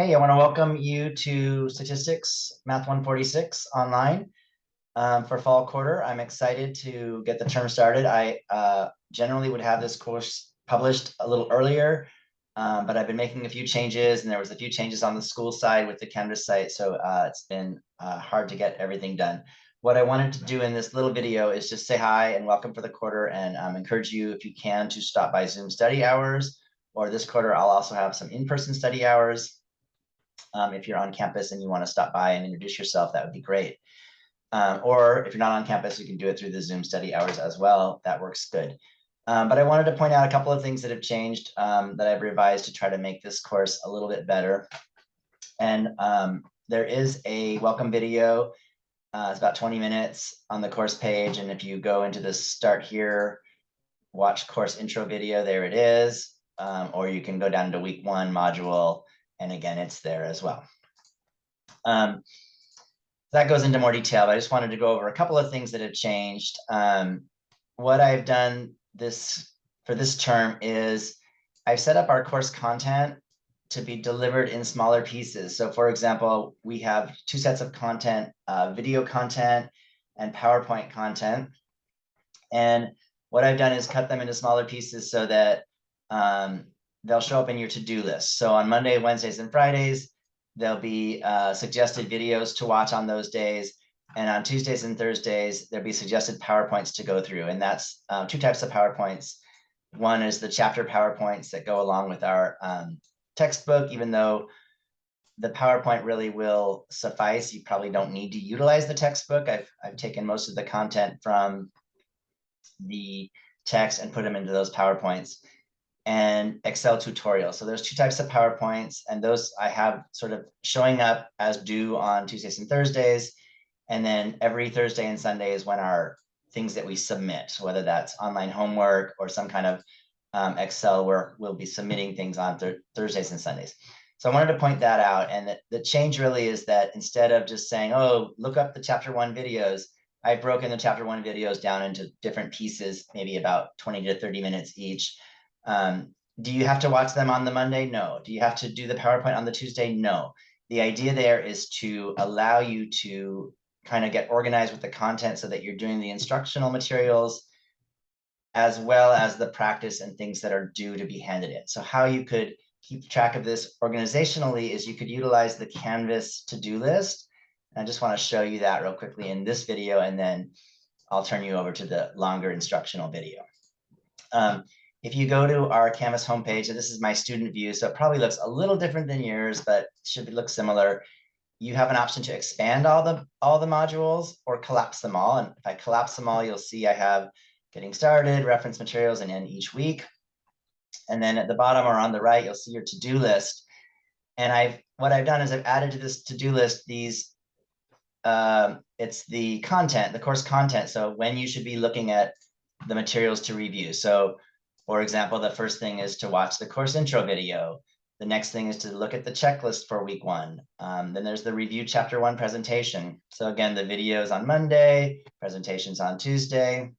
Hey, I want to welcome you to Statistics Math 146 online for fall quarter. I'm excited to get the term started. I generally would have this course published a little earlier, but I've been making a few changes, and there was a few changes on the school side with the Canvas site, so it's been hard to get everything done. What I wanted to do in this little video is just say hi and welcome for the quarter, and encourage you, if you can, to stop by Zoom study hours, or this quarter I'll also have some in-person study hours. If you're on campus and you want to stop by and introduce yourself, that would be great. Or if you're not on campus, you can do it through the Zoom study hours as well. That works good. But I wanted to point out a couple of things that have changed that I've revised to try to make this course a little bit better. And there is a welcome video. It's about 20 minutes on the course page. And if you go into the start here, watch course intro video, there it is. Or you can go down to week 1 module, and again, it's there as well. That goes into more detail, but I just wanted to go over a couple of things that have changed. What I've done for this term is I've set up our course content to be delivered in smaller pieces. So for example, we have 2 sets of content, video content and PowerPoint content. And what I've done is cut them into smaller pieces so that they'll show up in your to-do list. So on Monday, Wednesdays, and Fridays, there'll be suggested videos to watch on those days. And on Tuesdays and Thursdays, there'll be suggested PowerPoints to go through. And that's 2 types of PowerPoints. One is the chapter PowerPoints that go along with our textbook, even though the PowerPoint really will suffice. You probably don't need to utilize the textbook. I've taken most of the content from the text and put them into those PowerPoints. And Excel tutorials. So there's 2 types of PowerPoints, and those I have sort of showing up as due on Tuesdays and Thursdays. And then every Thursday and Sunday is when our things that we submit, whether that's online homework or some kind of Excel work, we'll be submitting things on Thursdays and Sundays. So I wanted to point that out. And the change really is that instead of just saying, oh, look up the chapter 1 videos, I've broken the chapter 1 videos down into different pieces, maybe about 20 to 30 minutes each. Do you have to watch them on the Monday? No. Do you have to do the PowerPoint on the Tuesday? No. The idea there is to allow you to kind of get organized with the content so that you're doing the instructional materials as well as the practice and things that are due to be handed in. So how you could keep track of this organizationally is you could utilize the Canvas to-do list. And I just want to show you that real quickly in this video, and then I'll turn you over to the longer instructional video. If you go to our Canvas homepage, and this is my student view, so it probably looks a little different than yours, but should look similar. You have an option to expand all the modules or collapse them all. And if I collapse them all, you'll see I have getting started, reference materials, and end each week. And then at the bottom or on the right, you'll see your to-do list. And what I've done is I've added to this to-do list these, it's the content, the course content. So when you should be looking at the materials to review. So for example, the first thing is to watch the course intro video. The next thing is to look at the checklist for week 1. Then there's the review chapter 1 presentation. So again, the videos on Monday, presentations on Tuesday,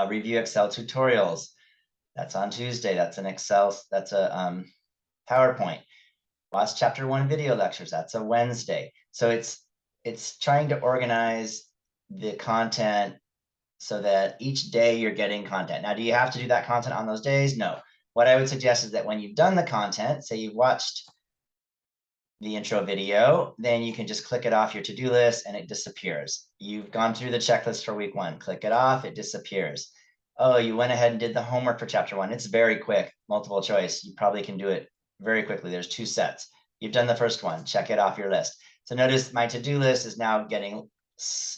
review Excel tutorials. That's on Tuesday. That's an Excel, that's a PowerPoint. Watch chapter 1 video lectures. That's a Wednesday. So it's trying to organize the content so that each day you're getting content. Now, do you have to do that content on those days? No. What I would suggest is that when you've done the content, say you've watched the intro video, then you can just click it off your to-do list and it disappears. You've gone through the checklist for week 1, click it off, it disappears. Oh, you went ahead and did the homework for chapter 1. It's very quick, multiple choice. You probably can do it very quickly. There's 2 sets. You've done the first one, check it off your list. So notice my to-do list is now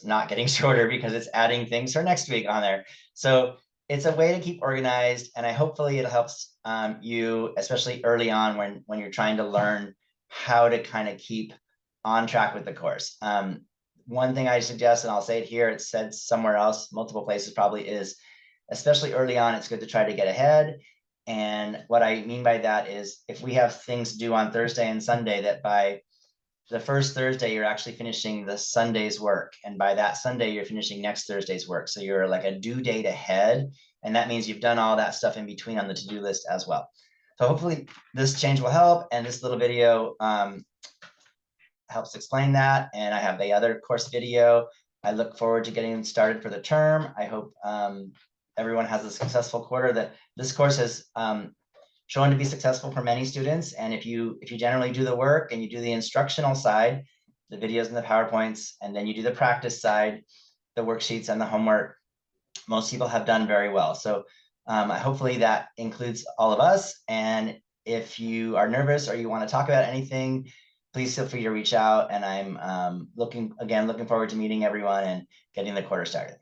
not getting shorter because it's adding things for next week on there. So it's a way to keep organized, and hopefully it helps you, especially early on when you're trying to learn how to kind of keep on track with the course. One thing I suggest, and I'll say it here, it's said somewhere else, multiple places probably, is especially early on, it's good to try to get ahead. And what I mean by that is if we have things due on Thursday and Sunday, that by the first Thursday, you're actually finishing the Sunday's work. And by that Sunday, you're finishing next Thursday's work. So you're like a due date ahead. And that means you've done all that stuff in between on the to-do list as well. So hopefully this change will help, and this little video helps explain that. And I have the other course video. I look forward to getting started for the term. I hope everyone has a successful quarter. That this course has shown to be successful for many students. And if you generally do the work and you do the instructional side, the videos and the PowerPoints, and then you do the practice side, the worksheets and the homework, most people have done very well. So hopefully that includes all of us. And if you are nervous or you want to talk about anything, please feel free to reach out. And I'm looking forward to meeting everyone and getting the quarter started.